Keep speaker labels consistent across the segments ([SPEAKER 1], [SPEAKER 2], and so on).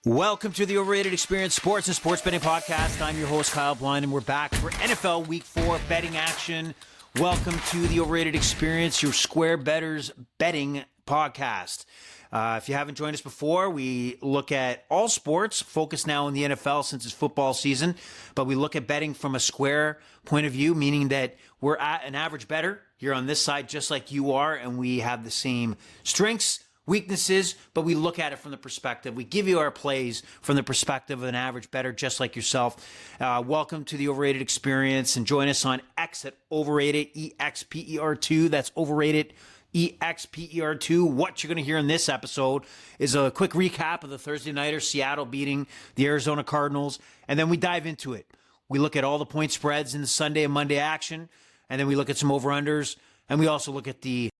[SPEAKER 1] Welcome to the Overrated Experience Sports and Sports Betting Podcast. I'm your host, Kyle Blind, and we're back for NFL Week 4 betting action. Welcome to the Overrated Experience, your Square Bettors betting podcast. If you haven't joined us before, we look at all sports, focus now on the NFL since it's football season, but we look at betting from a square point of view, meaning that we're at an average bettor here on this side, just like you are, and we have the same strengths, weaknesses, but we look at it from the perspective. We give you our plays from the perspective of an average bettor, just like yourself. Welcome to the Overrated Experience, and join us on X at Overrated EXPER2. That's Overrated EXPER2. What you're going to hear in this episode is a quick recap of the Thursday nighter, Seattle beating the Arizona Cardinals, and then we dive into it. We look at all the point spreads in the Sunday and Monday action, and then we look at some over-unders, and we also look at the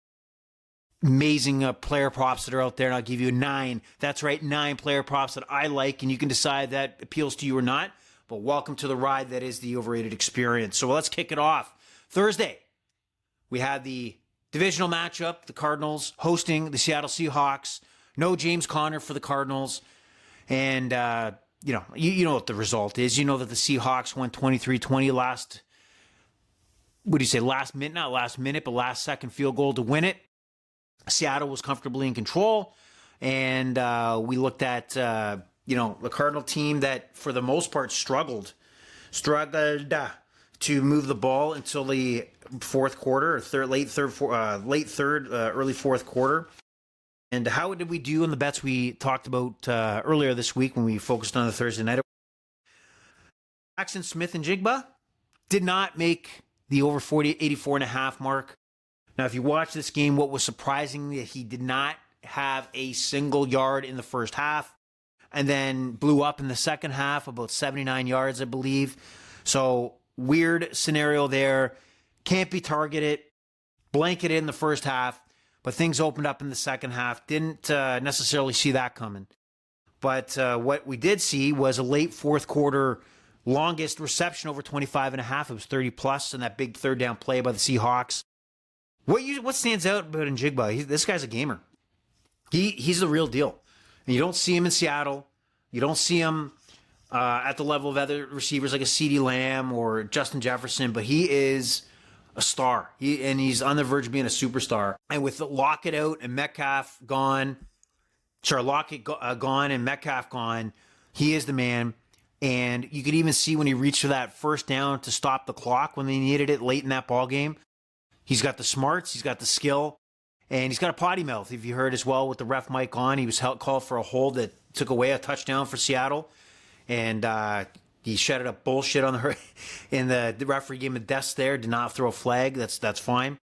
[SPEAKER 1] amazing player props that are out there, and I'll give you 9. That's right, 9 player props that I like, and you can decide that appeals to you or not. But welcome to the ride that is the Overrated Experience. So let's kick it off. Thursday, we had the divisional matchup, the Cardinals hosting the Seattle Seahawks. No James Conner for the Cardinals. And, you know what the result is. You know that the Seahawks went 23-20 last minute, not last minute, but last second field goal to win it. Seattle was comfortably in control, and we looked at, the Cardinal team that, for the most part, struggled to move the ball until the fourth quarter, or late third, early fourth quarter. And how did we do in the bets we talked about earlier this week when we focused on the Thursday night? Jackson Smith and Jigba did not make the over 84.5 mark. Now, if you watch this game, what was surprising that he did not have a single yard in the first half, and then blew up in the second half, about 79 yards, I believe. So, weird scenario there. Can't be targeted, blanketed in the first half, but things opened up in the second half. Didn't necessarily see that coming. But what we did see was a late fourth quarter longest reception over 25.5. It was 30+, and that big third down play by the Seahawks. What stands out about Njigba? This guy's a gamer. He's the real deal. And you don't see him in Seattle. You don't see him at the level of other receivers like a CeeDee Lamb or Justin Jefferson, but he is a star. He's on the verge of being a superstar. And with Lockett out and Metcalf gone, gone and Metcalf gone, he is the man. And you could even see when he reached for that first down to stop the clock when they needed it late in that ball game. He's got the smarts, he's got the skill, and he's got a potty mouth. If you heard as well with the ref mic on, he was called for a hold that took away a touchdown for Seattle, and he shouted up bullshit on the referee gave him a desk there, did not throw a flag. That's fine.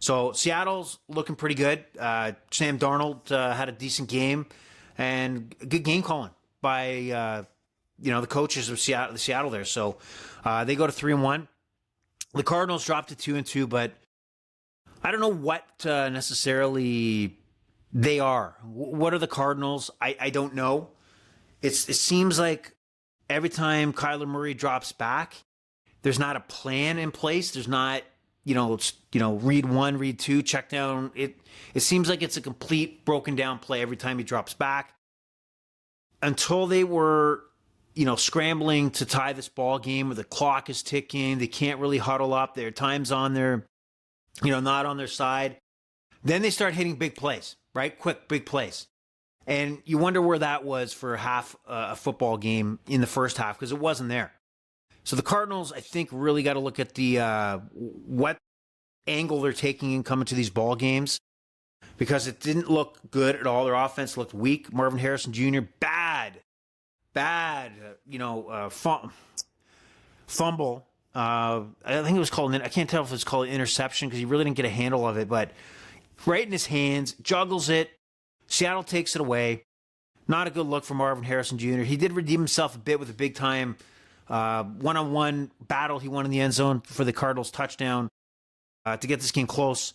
[SPEAKER 1] So Seattle's looking pretty good. Sam Darnold had a decent game, and good game calling by the coaches of Seattle there. So they go to 3-1. The Cardinals dropped to 2-2, but I don't know what necessarily they are. What are the Cardinals? I don't know. It seems like every time Kyler Murray drops back, there's not a plan in place. There's not, read one, read two, check down. It seems like it's a complete broken down play every time he drops back. Until they were, scrambling to tie this ball game where the clock is ticking, they can't really huddle up. Their time's on their not on their side. Then they start hitting big plays, right? Quick, big plays. And you wonder where that was for half a football game in the first half, because it wasn't there. So the Cardinals, I think, really got to look at the what angle they're taking in coming to these ball games, because it didn't look good at all. Their offense looked weak. Marvin Harrison Jr., bad, fumble. I think it was called, I can't tell if it's called interception because he really didn't get a handle of it, but right in his hands, juggles it. Seattle takes it away. Not a good look for Marvin Harrison Jr. He did redeem himself a bit with a big-time one-on-one battle he won in the end zone for the Cardinals touchdown to get this game close.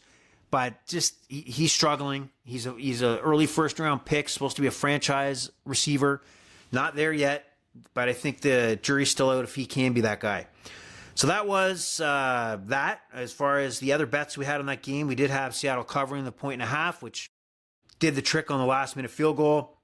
[SPEAKER 1] But just, he's struggling. He's a early first-round pick, supposed to be a franchise receiver. Not there yet, but I think the jury's still out if he can be that guy. So that was that. As far as the other bets we had on that game, we did have Seattle covering the 1.5, which did the trick on the last-minute field goal.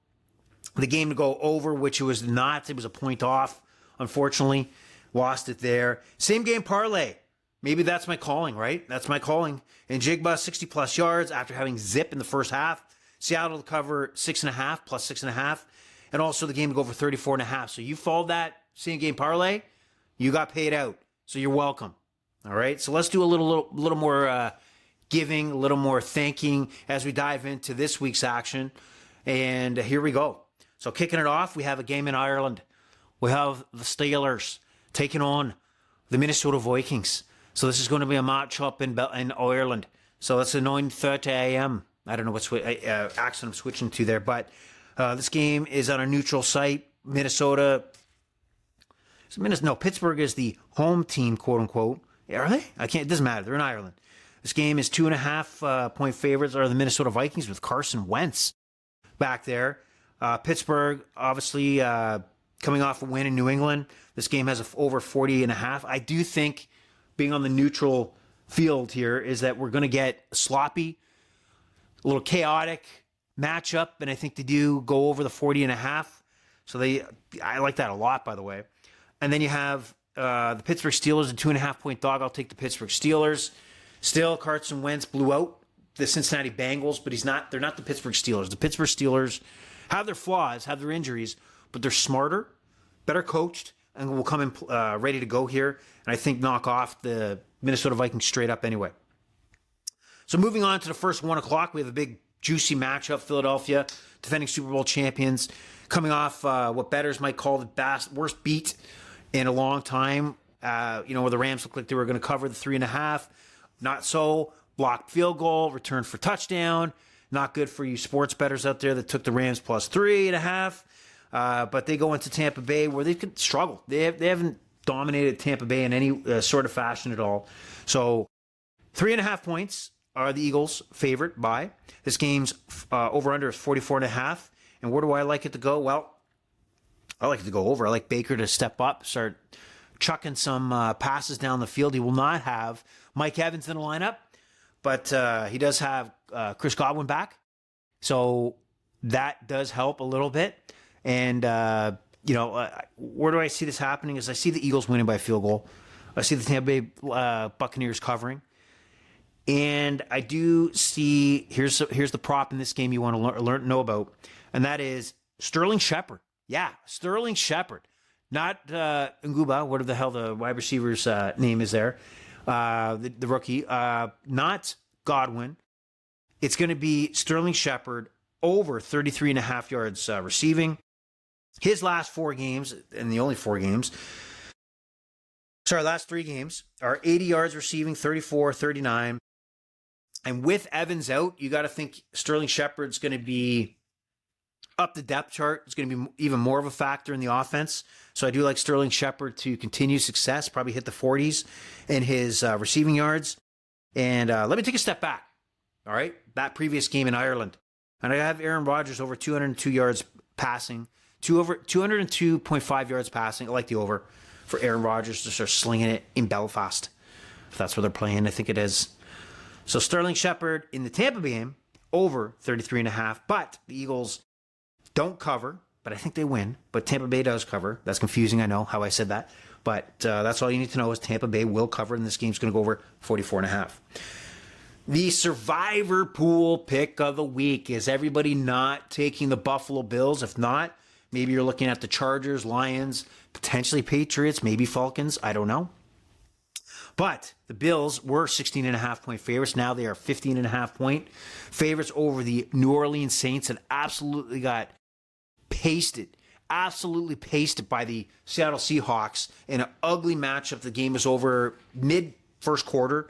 [SPEAKER 1] The game to go over, which it was not. It was a point off, unfortunately. Lost it there. Same game parlay. Maybe that's my calling, right? That's my calling. And Jigba, 60-plus yards after having zip in the first half. Seattle to cover 6.5, plus 6.5. And also the game to go over 34.5. So you followed that same game parlay, you got paid out. So you're welcome. All right? So let's do a little more giving, a little more thanking as we dive into this week's action. And here we go. So kicking it off, we have a game in Ireland. We have the Steelers taking on the Minnesota Vikings. So this is going to be a matchup in Ireland. So that's at 9:30 a.m. I don't know what accent I'm switching to there, but this game is on a neutral site. Pittsburgh is the home team, quote unquote. Are they? It doesn't matter. They're in Ireland. This game is 2.5 point favorites are the Minnesota Vikings with Carson Wentz back there. Pittsburgh, obviously, coming off a win in New England. This game has over 40.5. I do think being on the neutral field here is that we're going to get sloppy, a little chaotic matchup, and I think they do go over the 40.5. So I like that a lot, by the way. And then you have the Pittsburgh Steelers, a 2.5 point dog. I'll take the Pittsburgh Steelers. Still, Carson Wentz blew out the Cincinnati Bengals, but they're not the Pittsburgh Steelers. The Pittsburgh Steelers have their flaws, have their injuries, but they're smarter, better coached, and will come in ready to go here. And I think knock off the Minnesota Vikings straight up anyway. So moving on to the first 1 o'clock, we have a big juicy matchup. Philadelphia, defending Super Bowl champions, coming off what bettors might call the worst beat in a long time. Where the Rams looked like they were going to cover the 3.5. Not so. Blocked field goal, return for touchdown. Not good for you sports bettors out there that took the Rams plus 3.5. But they go into Tampa Bay where they could struggle. They haven't dominated Tampa Bay in any sort of fashion at all. So 3.5 points are the Eagles' favorite by. This game's over-under is 44.5. And where do I like it to go? Well, I like it to go over. I like Baker to step up, start chucking some passes down the field. He will not have Mike Evans in the lineup, but he does have Chris Godwin back. So that does help a little bit. And, where do I see this happening is I see the Eagles winning by a field goal. I see the Tampa Bay Buccaneers covering. And I do see, here's the prop in this game you want to know about, and that is Sterling Shepard. Yeah, Sterling Shepard. Not Nguba, what the hell the wide receiver's name is there, the rookie. Not Godwin. It's going to be Sterling Shepard over 33.5 yards receiving. His last 4 games, and the only 4 games, last 3 games, are 80 yards receiving, 34, 39. And with Evans out, you got to think Sterling Shepard's going to be up the depth chart. It's going to be even more of a factor in the offense. So I do like Sterling Shepard to continue success, probably hit the 40s in his receiving yards. And let me take a step back. All right, that previous game in Ireland. And I have Aaron Rodgers over 202 yards passing, over 202.5 yards passing. I like the over for Aaron Rodgers to start slinging it in Belfast. If that's where they're playing, I think it is. So Sterling Shepard in the Tampa Bay game, over 33.5. But the Eagles don't cover, but I think they win. But Tampa Bay does cover. That's confusing, I know, how I said that. But that's all you need to know is Tampa Bay will cover, and this game's going to go over 44.5. The survivor pool pick of the week. Is everybody not taking the Buffalo Bills? If not, maybe you're looking at the Chargers, Lions, potentially Patriots, maybe Falcons. I don't know. But the Bills were 16.5 point favorites. Now they are 15.5 point favorites over the New Orleans Saints and absolutely got absolutely pasted by the Seattle Seahawks in an ugly matchup. The game is over mid-first quarter.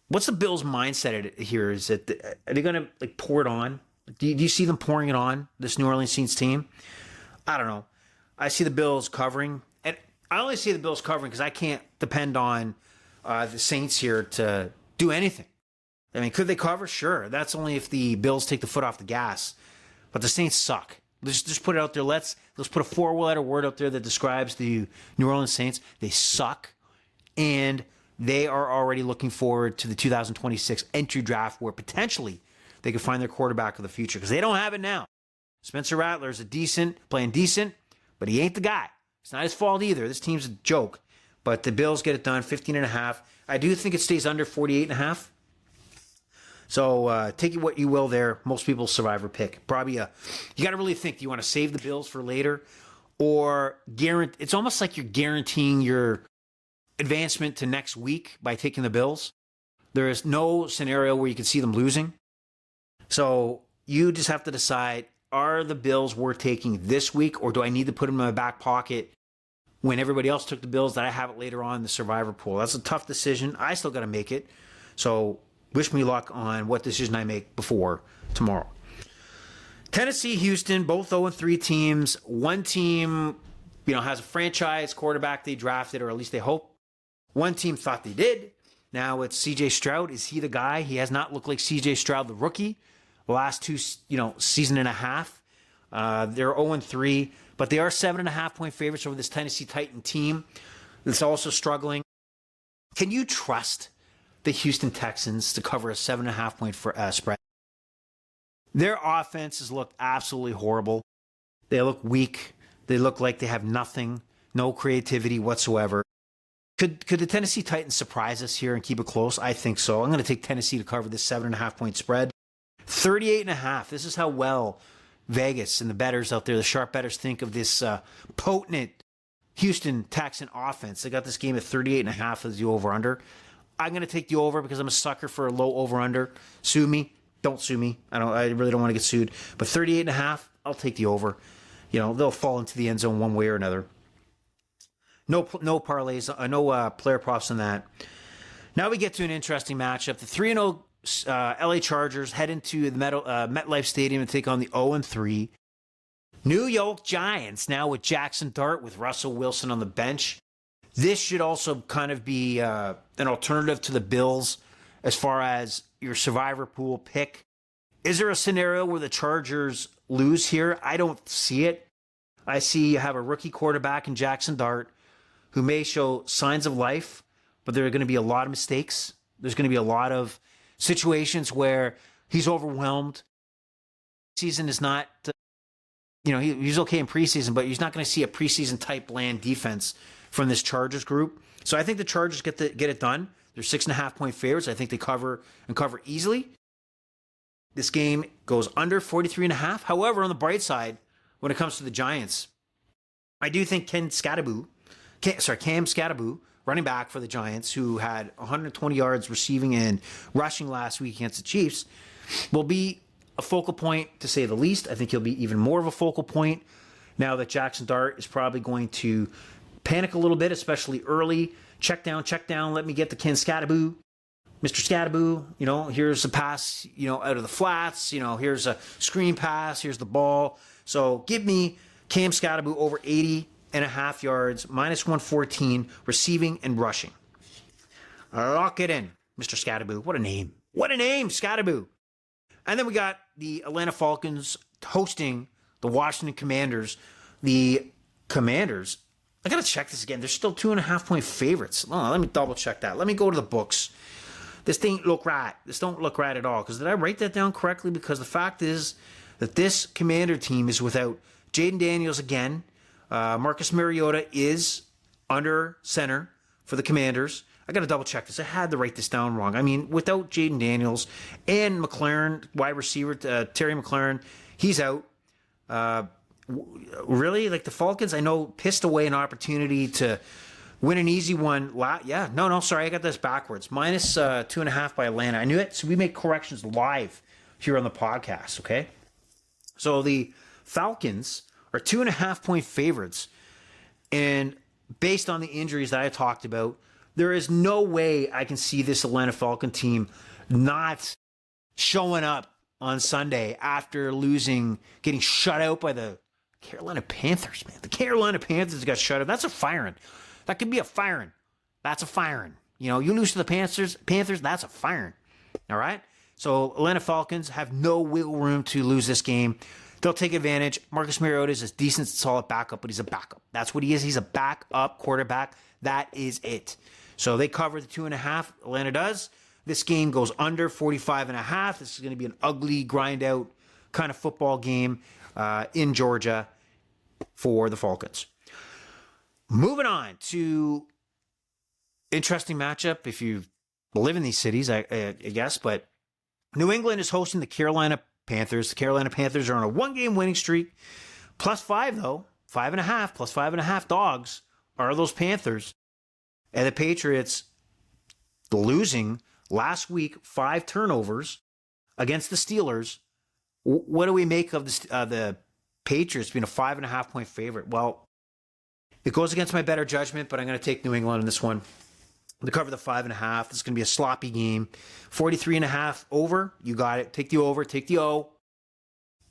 [SPEAKER 1] What's the Bills' mindset here? Is that are they going to pour it on? Do you see them pouring it on, this New Orleans Saints team? I don't know. I see the Bills covering. And I only see the Bills covering because I can't depend on the Saints here to do anything. I mean, could they cover? Sure. That's only if the Bills take the foot off the gas. But the Saints suck. Let's just put it out there. Let's put a 4-letter word out there that describes the New Orleans Saints. They suck. And they are already looking forward to the 2026 entry draft where potentially they could find their quarterback of the future because they don't have it now. Spencer Rattler's playing decent, but he ain't the guy. It's not his fault either. This team's a joke. But the Bills get it done, 15.5. I do think it stays under 48.5. So take it what you will there. Most people's survivor pick. Probably you got to really think. Do you want to save the Bills for later? Or it's almost like you're guaranteeing your advancement to next week by taking the Bills. There is no scenario where you can see them losing. So you just have to decide, are the Bills worth taking this week, or do I need to put them in my back pocket when everybody else took the Bills that I have it later on in the survivor pool? That's a tough decision. I still got to make it. So wish me luck on what decision I make before tomorrow. Tennessee, Houston, both 0-3 teams. One team, has a franchise quarterback they drafted, or at least they hope. One team thought they did. Now it's C.J. Stroud. Is he the guy? He has not looked like C.J. Stroud, the rookie, the last two, season and a half. They're 0-3, but they are 7.5-point favorites over this Tennessee Titan team that's also struggling. Can you trust the Houston Texans to cover a 7.5-point spread? Their offense has looked absolutely horrible. They look weak. They look like they have nothing, no creativity whatsoever. Could the Tennessee Titans surprise us here and keep it close? I think so. I'm going to take Tennessee to cover this 7.5-point spread. 38.5. This is how well Vegas and the bettors out there, the sharp bettors, think of this potent Houston Texan offense. They got this game at 38.5 as the over-under. I'm going to take the over because I'm a sucker for a low over-under. Sue me. Don't sue me. I really don't want to get sued. But 38.5, I'll take the over. They'll fall into the end zone one way or another. No parlays, no player props on that. Now we get to an interesting matchup. The 3-0 LA Chargers head into the MetLife Stadium to take on the 0-3 New York Giants, now with Jackson Dart, with Russell Wilson on the bench. This should also kind of be an alternative to the Bills as far as your survivor pool pick. Is there a scenario where the Chargers lose here? I don't see it. I see you have a rookie quarterback in Jackson Dart who may show signs of life, but there are going to be a lot of mistakes. There's going to be a lot of situations where he's overwhelmed. Season is not, he's okay in preseason, but he's not going to see a preseason type bland defense from this Chargers group. So I think the Chargers get it done. They're 6.5-point favorites. I think they cover easily. This game goes under 43.5. However, on the bright side, when it comes to the Giants, I do think Cam Skattebo, running back for the Giants, who had 120 yards receiving and rushing last week against the Chiefs, will be a focal point, to say the least. I think he'll be even more of a focal point now that Jackson Dart is probably going to panic a little bit, especially early. Check down. Let me get the Ken Skattebo. Mr. Skattebo, here's a pass, out of the flats. Here's a screen pass. Here's the ball. So give me Cam Skattebo over 80.5 yards, minus 114, receiving and rushing. Lock it in, Mr. Skattebo. What a name. Skattebo. And then we got the Atlanta Falcons hosting the Washington Commanders. The Commanders, I got to check this again. They're still 2.5-point favorites. Oh, let me double check that. Let me go to the books. This don't look right. This don't look right at all. Because did I write that down correctly? Because the fact is that this Commander team is without Jaden Daniels again. Marcus Mariota is under center for the Commanders. I got to double check this. I had to write this down wrong. I mean, without Jaden Daniels and McLaren, wide receiver, Terry McLaren, he's out. Really? Like the Falcons, I know, pissed away an opportunity to win an easy one. Sorry, I got this backwards. Minus 2.5 by Atlanta. I knew it. So we make corrections live here on the podcast, okay? So the Falcons are 2.5-point favorites. And based on the injuries that I talked about, there is no way I can see this Atlanta Falcon team not showing up on Sunday after getting shut out by the Carolina Panthers, man. The Carolina Panthers got shut out. That's a firing. That could be a firing. That's a firing. You lose to the Panthers, that's a firing. All right? So Atlanta Falcons have no wiggle room to lose this game. They'll take advantage. Marcus Mariota is a decent, solid backup, but he's a backup. That's what he is. He's a backup quarterback. That is it. So they cover the 2.5. Atlanta does. This game goes under 45.5. This is going to be an ugly, grind-out kind of football game. in Georgia for the Falcons. Moving on to interesting matchup if you live in these cities, I guess. But New England is hosting the Carolina Panthers. The Carolina Panthers are on a 1-game winning streak. +5, though. 5.5, +5.5 dogs are those Panthers. And the Patriots losing last week, 5 turnovers against the Steelers. What do we make of the Patriots being a 5.5-point favorite? Well, it goes against my better judgment, but I'm going to take New England in this one. To cover the 5.5. This is going to be a sloppy game. 43.5 over. You got it. Take the over. Take the O.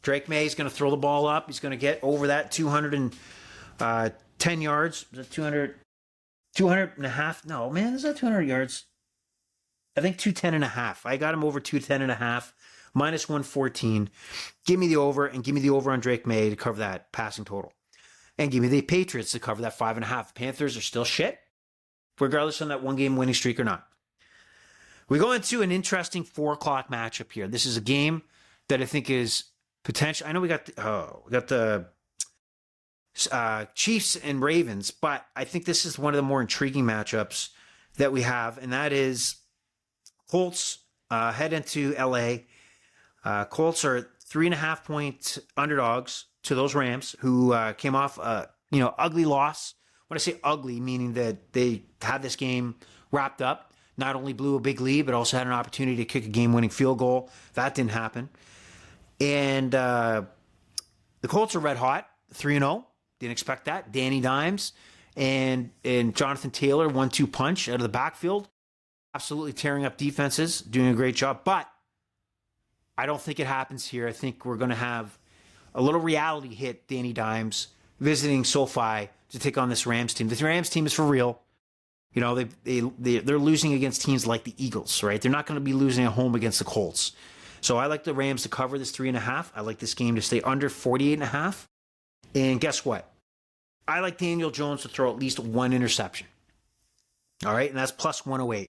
[SPEAKER 1] Drake May is going to throw the ball up. He's going to get over that 210 yards. Is that 200 and a half? No, man, is that 200 yards? I think 210.5. I got him over 210.5. -114. Give me the over, and give me the over on Drake May to cover that passing total. And give me the Patriots to cover that 5.5. Panthers are still shit, regardless on that 1-game winning streak or not. We go into an interesting 4 o'clock matchup here. This is a game that I think is potential. I know we got the Chiefs and Ravens, but I think this is one of the more intriguing matchups that we have, and that is Colts head into LA. Colts are 3.5-point underdogs to those Rams, who came off ugly loss. When I say ugly, meaning that they had this game wrapped up, not only blew a big lead, but also had an opportunity to kick a game-winning field goal. That didn't happen. And the Colts are red hot, 3-0. Didn't expect that. Danny Dimes and Jonathan Taylor, 1-2 punch out of the backfield. Absolutely tearing up defenses, doing a great job. But I don't think it happens here. I think we're going to have a little reality hit Danny Dimes visiting SoFi to take on this Rams team. This Rams team is for real. You know, they're losing against teams like the Eagles, right? They're not going to be losing at home against the Colts. So I like the Rams to cover this 3.5. I like this game to stay under 48.5. And guess what? I like Daniel Jones to throw at least 1 interception. All right, and that's +108.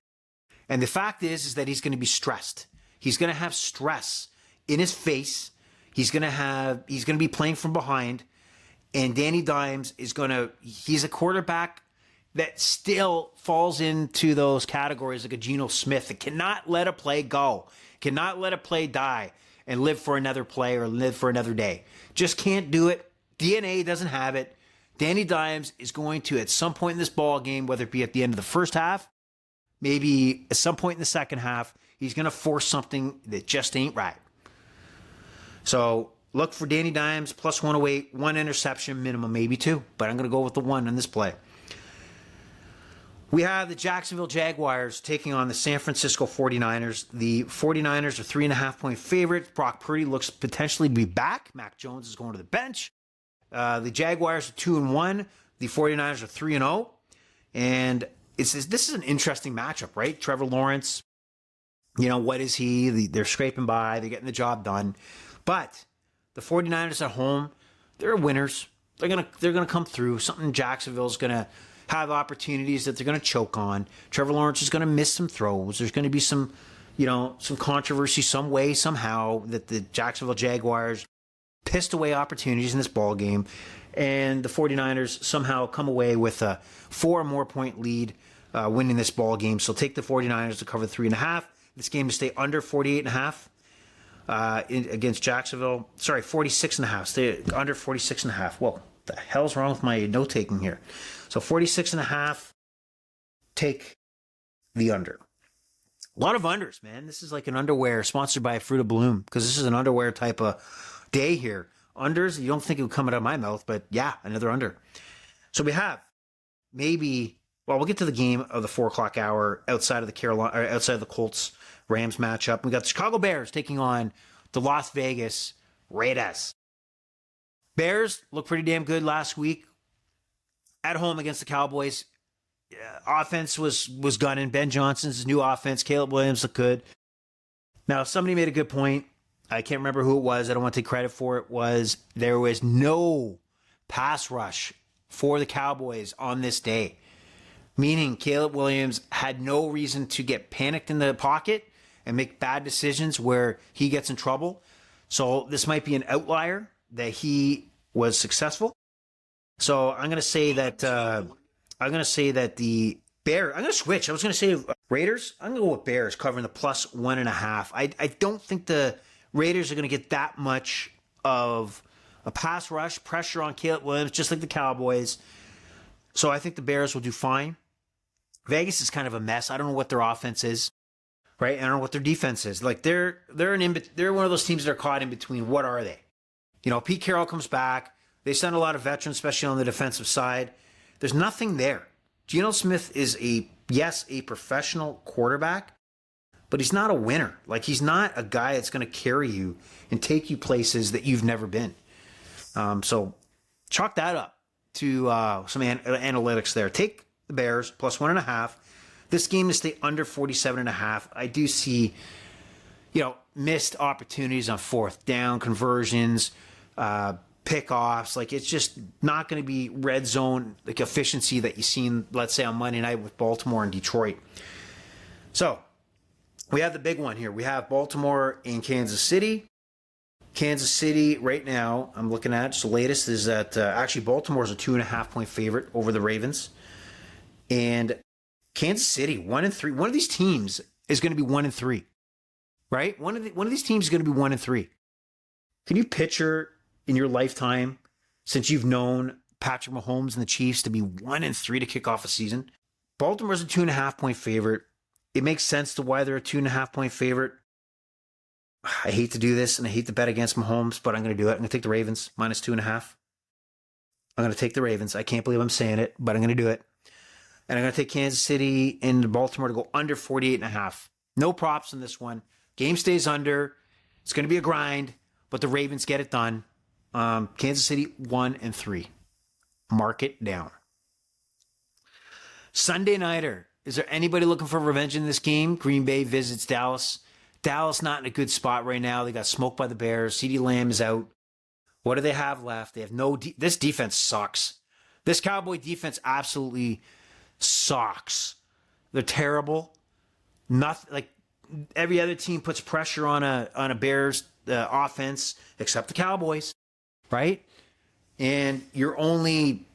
[SPEAKER 1] And the fact is that he's going to be stressed. He's going to have stress in his face. He's going to be playing from behind. And Danny Dimes he's a quarterback that still falls into those categories like a Geno Smith that cannot let a play go, cannot let a play die and live for another play or live for another day. Just can't do it. DNA doesn't have it. Danny Dimes is going to, at some point in this ball game, whether it be at the end of the first half, maybe at some point in the second half, he's going to force something that just ain't right. So look for Danny Dimes, +108, 1 interception minimum, maybe 2. But I'm going to go with the 1 in this play. We have the Jacksonville Jaguars taking on the San Francisco 49ers. The 49ers are 3.5-point favorites. Brock Purdy looks potentially to be back. Mac Jones is going to the bench. The Jaguars are 2-1. The 49ers are 3-0. And this is an interesting matchup, right? Trevor Lawrence, what is he? They're scraping by. They're getting the job done. But the 49ers at home, they're winners. They're gonna come through. Something Jacksonville's gonna have opportunities that they're gonna choke on. Trevor Lawrence is gonna miss some throws. There's gonna be some controversy some way, somehow, that the Jacksonville Jaguars pissed away opportunities in this ball game. And the 49ers somehow come away with a 4 or more point lead, winning this ball game. So take the 49ers to cover 3.5. This game to stay under 48.5. Against Jacksonville. Sorry, 46.5. Stay under 46.5. Whoa, what the hell's wrong with my note taking here? So 46.5. Take the under. A lot of unders, man. This is like an underwear sponsored by Fruit of Bloom, because this is an underwear type of day here. Unders, you don't think it would come out of my mouth, but yeah, another under. So we have we'll get to the game of the 4 o'clock hour outside of the Colts Rams matchup. We got the Chicago Bears taking on the Las Vegas Raiders. Bears looked pretty damn good last week at home against the Cowboys. Offense was gunning. Ben Johnson's new offense. Caleb Williams looked good. Now, somebody made a good point. I can't remember who it was. I don't want to take credit for it. There was no pass rush for the Cowboys on this day. Meaning Caleb Williams had no reason to get panicked in the pocket and make bad decisions where he gets in trouble. So this might be an outlier that he was successful. So I'm going to say that the Bears. I'm going to switch. I was going to say Raiders. I'm going to go with Bears covering the +1.5. I don't think the Raiders are going to get that much of a pass rush pressure on Caleb Williams, just like the Cowboys. So I think the Bears will do fine. Vegas is kind of a mess. I don't know what their offense is, right? I don't know what their defense is. Like they're one of those teams that are caught in between. What are they? Pete Carroll comes back. They send a lot of veterans, especially on the defensive side. There's nothing there. Geno Smith is a professional quarterback, but he's not a winner. Like he's not a guy that's going to carry you and take you places that you've never been. So chalk that up to some analytics there. Take the Bears +1.5. This game to stay under 47.5. I do see, missed opportunities on fourth down conversions, pickoffs. Like it's just not going to be red zone like efficiency that you've seen, let's say, on Monday night with Baltimore and Detroit. So we have the big one here. We have Baltimore and Kansas City. Kansas City right now, I'm looking at the latest is that actually Baltimore's a 2.5-point favorite over the Ravens, and Kansas City 1-3. One of these teams is going to be 1-3, right? One of these teams is going to be 1-3. Can you picture in your lifetime, since you've known Patrick Mahomes and the Chiefs, to be 1-3 to kick off a season? Baltimore's a 2.5-point favorite. It makes sense to why they're a 2.5-point favorite. I hate to do this, and I hate to bet against Mahomes, but I'm going to do it. I'm going to take the Ravens -2.5. I'm going to take the Ravens. I can't believe I'm saying it, but I'm going to do it. And I'm going to take Kansas City and Baltimore to go under 48.5. No props in this one. Game stays under. It's going to be a grind, but the Ravens get it done. Kansas City 1-3. Mark it down. Sunday nighter. Is there anybody looking for revenge in this game? Green Bay visits Dallas. Dallas not in a good spot right now. They got smoked by the Bears. CeeDee Lamb is out. What do they have left? They have no... This defense sucks. This Cowboy defense absolutely sucks. They're terrible. Nothing like every other team puts pressure on a Bears offense except the Cowboys, right? And your only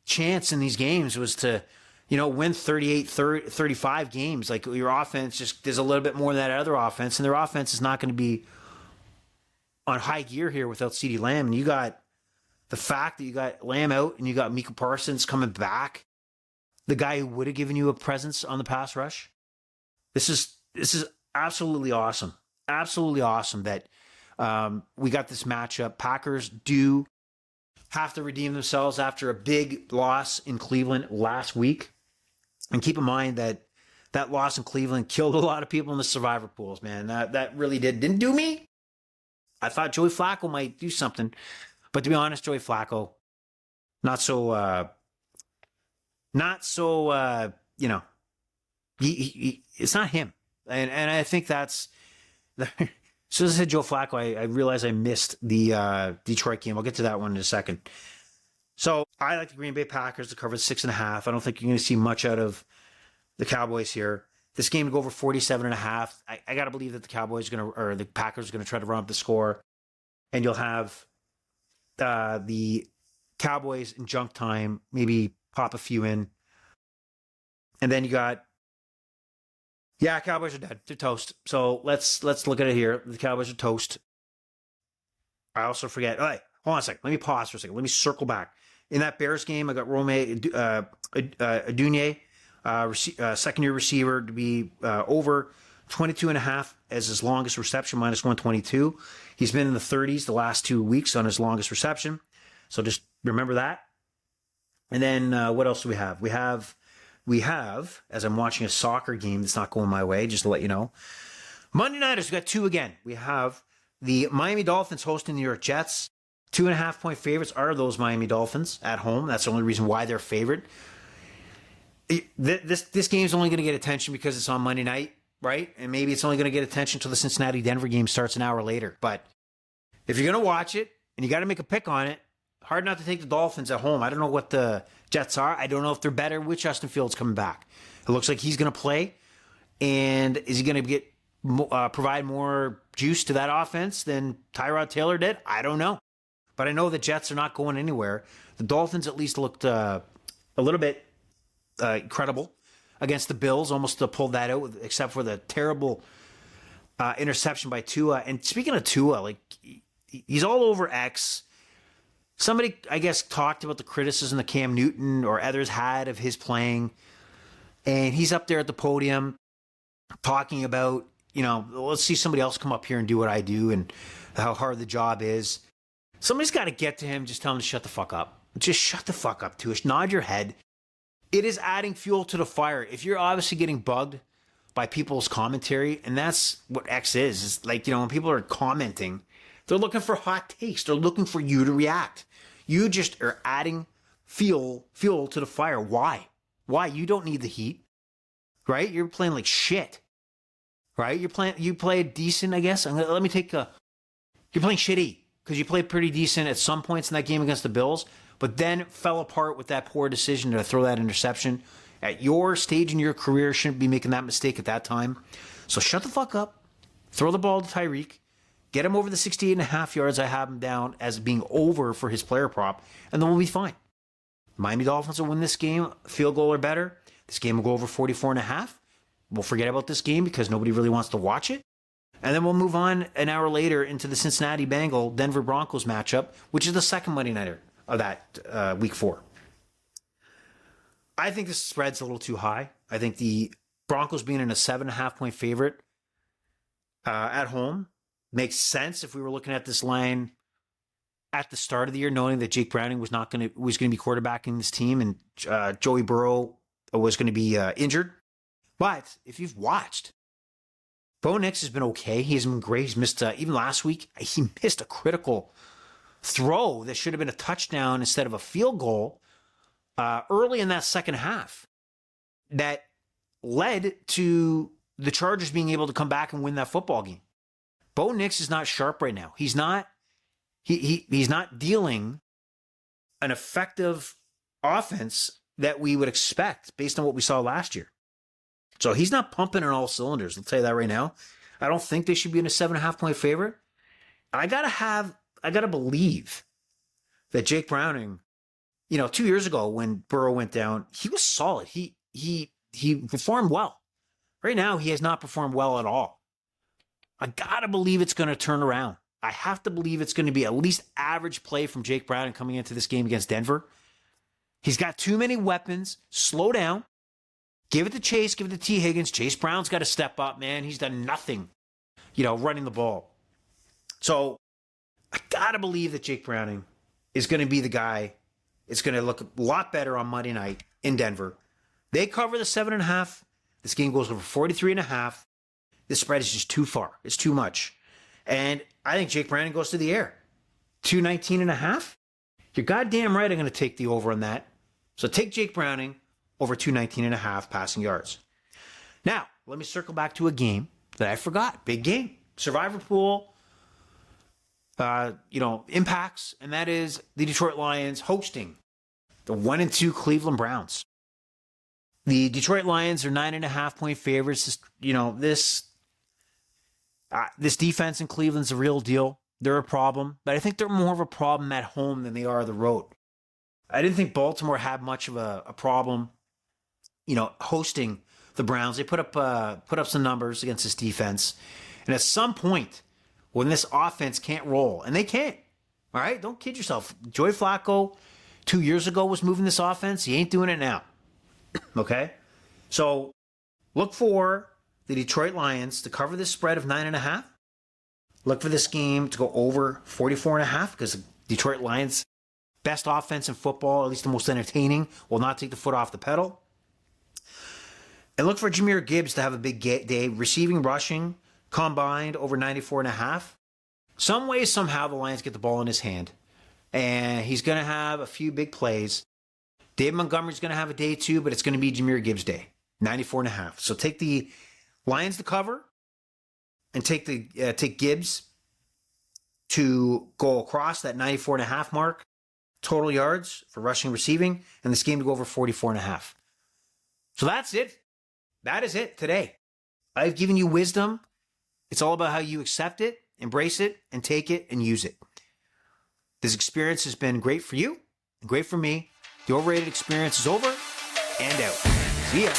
[SPEAKER 1] chance in these games was to win 35 games. Like your offense just there's a little bit more than that other offense, and their offense is not going to be on high gear here without CeeDee Lamb. And you got the fact that you got Lamb out and you got Micah Parsons coming back, the guy who would have given you a presence on the pass rush. This is absolutely awesome. Absolutely awesome that we got this matchup. Packers do have to redeem themselves after a big loss in Cleveland last week. And keep in mind that loss in Cleveland killed a lot of people in the survivor pools, man. That really didn't do me. I thought Joey Flacco might do something. But to be honest, Joey Flacco, not so, it's not him. And I think that's, as soon as I said Joe Flacco, I realized I missed the Detroit game. I'll get to that one in a second. So I like the Green Bay Packers to cover 6.5. I don't think you're going to see much out of the Cowboys here. This game to go over 47.5. I got to believe that the Packers are going to try to run up the score. And you'll have the Cowboys in junk time, maybe pop a few in. And then you got, Cowboys are dead. They're toast. So let's look at it here. The Cowboys are toast. I also forget. All right, hold on a second. Let me pause for a second. Let me circle back. In that Bears game, I got Rome Adunye, second-year receiver, to be over 22.5 as his longest reception, -122. He's been in the 30s the last 2 weeks on his longest reception. So just remember that. And then what else do we have? We have, as I'm watching a soccer game that's not going my way, just to let you know, Monday nighters, we got two again. We have the Miami Dolphins hosting the New York Jets. 2.5-point favorites are those Miami Dolphins at home. That's the only reason why they're favored. This game's only going to get attention because it's on Monday night, right? And maybe it's only going to get attention until the Cincinnati-Denver game starts an hour later. But if you're going to watch it and you got to make a pick on it, hard not to take the Dolphins at home. I don't know what the Jets are. I don't know if they're better with Justin Fields coming back. It looks like he's going to play. And is he going to provide more juice to that offense than Tyrod Taylor did? I don't know. But I know the Jets are not going anywhere. The Dolphins at least looked a little bit credible against the Bills, almost pulled that out, except for the terrible interception by Tua. And speaking of Tua, like, he's all over X. Somebody, I guess, talked about the criticism that Cam Newton or others had of his playing. And he's up there at the podium talking about, let's see somebody else come up here and do what I do and how hard the job is. Somebody's got to get to him, just tell him to shut the fuck up. Just shut the fuck up, Tuish. Nod your head. It is adding fuel to the fire. If you're obviously getting bugged by people's commentary, and that's what X is. It's like, when people are commenting, they're looking for hot takes. They're looking for you to react. You just are adding fuel to the fire. Why? Why? You don't need the heat, right? You're playing like shit, right? You played decent, I guess. You're playing shitty because you played pretty decent at some points in that game against the Bills, but then fell apart with that poor decision to throw that interception. At your stage in your career, shouldn't be making that mistake at that time. So shut the fuck up. Throw the ball to Tyreek. Get him over the 68.5 yards. I have him down as being over for his player prop, and then we'll be fine. Miami Dolphins will win this game, field goal or better. This game will go over 44.5. We'll forget about this game because nobody really wants to watch it. And then we'll move on an hour later into the Cincinnati Denver Broncos matchup, which is the second Monday nighter of that week 4. I think this spread's a little too high. I think the Broncos being in a 7.5 point favorite at home makes sense if we were looking at this line at the start of the year, knowing that Jake Browning was going to be quarterbacking this team and Joey Burrow was going to be injured. But if you've watched, Bo Nix has been okay. He has been great. He's missed, even last week, he missed a critical throw that should have been a touchdown instead of a field goal early in that second half that led to the Chargers being able to come back and win that football game. Bo Nix is not sharp right now. He's not dealing an effective offense that we would expect based on what we saw last year. So he's not pumping on all cylinders. I'll tell you that right now. I don't think they should be in a 7.5 point favorite. I gotta believe that Jake Browning, 2 years ago when Burrow went down, he was solid. He performed well. Right now, he has not performed well at all. I gotta believe it's going to turn around. I have to believe it's going to be at least average play from Jake Browning coming into this game against Denver. He's got too many weapons. Slow down. Give it to Chase. Give it to T. Higgins. Chase Brown's got to step up, man. He's done nothing, running the ball. So I got to believe that Jake Browning is going to be the guy. It's going to look a lot better on Monday night in Denver. They cover the 7.5. This game goes over 43.5. This spread is just too far. It's too much. And I think Jake Browning goes to the air. 219.5. You're goddamn right I'm going to take the over on that. So take Jake Browning over 219.5 passing yards. Now, let me circle back to a game that I forgot. Big game. Survivor pool, impacts, and that is the Detroit Lions hosting the 1-2 Cleveland Browns. The Detroit Lions are 9.5 point favorites. This defense in Cleveland's a real deal. They're a problem, but I think they're more of a problem at home than they are on the road. I didn't think Baltimore had much of a problem, hosting the Browns. They put up some numbers against this defense, and at some point, when this offense can't roll, and they can't, all right, don't kid yourself. Joey Flacco 2 years ago was moving this offense. He ain't doing it now. Okay, so look for the Detroit Lions to cover this spread of 9.5. Look for this game to go over 44.5 because the Detroit Lions, best offense in football, at least the most entertaining, will not take the foot off the pedal. And look for Jahmyr Gibbs to have a big day, receiving, rushing, combined over 94.5. Some way, somehow, the Lions get the ball in his hand. And he's going to have a few big plays. Dave Montgomery's going to have a day too, but it's going to be Jahmyr Gibbs' day. 94.5. So take the Lions to cover and take Gibbs to go across that 94.5 mark. Total yards for rushing and receiving, and this game to go over 44.5. So that's it. That is it today. I've given you wisdom It's all about how you accept it, embrace it, and take it and use it. This experience has been great for you and great for me. The Overrated Experience is over and out. See ya.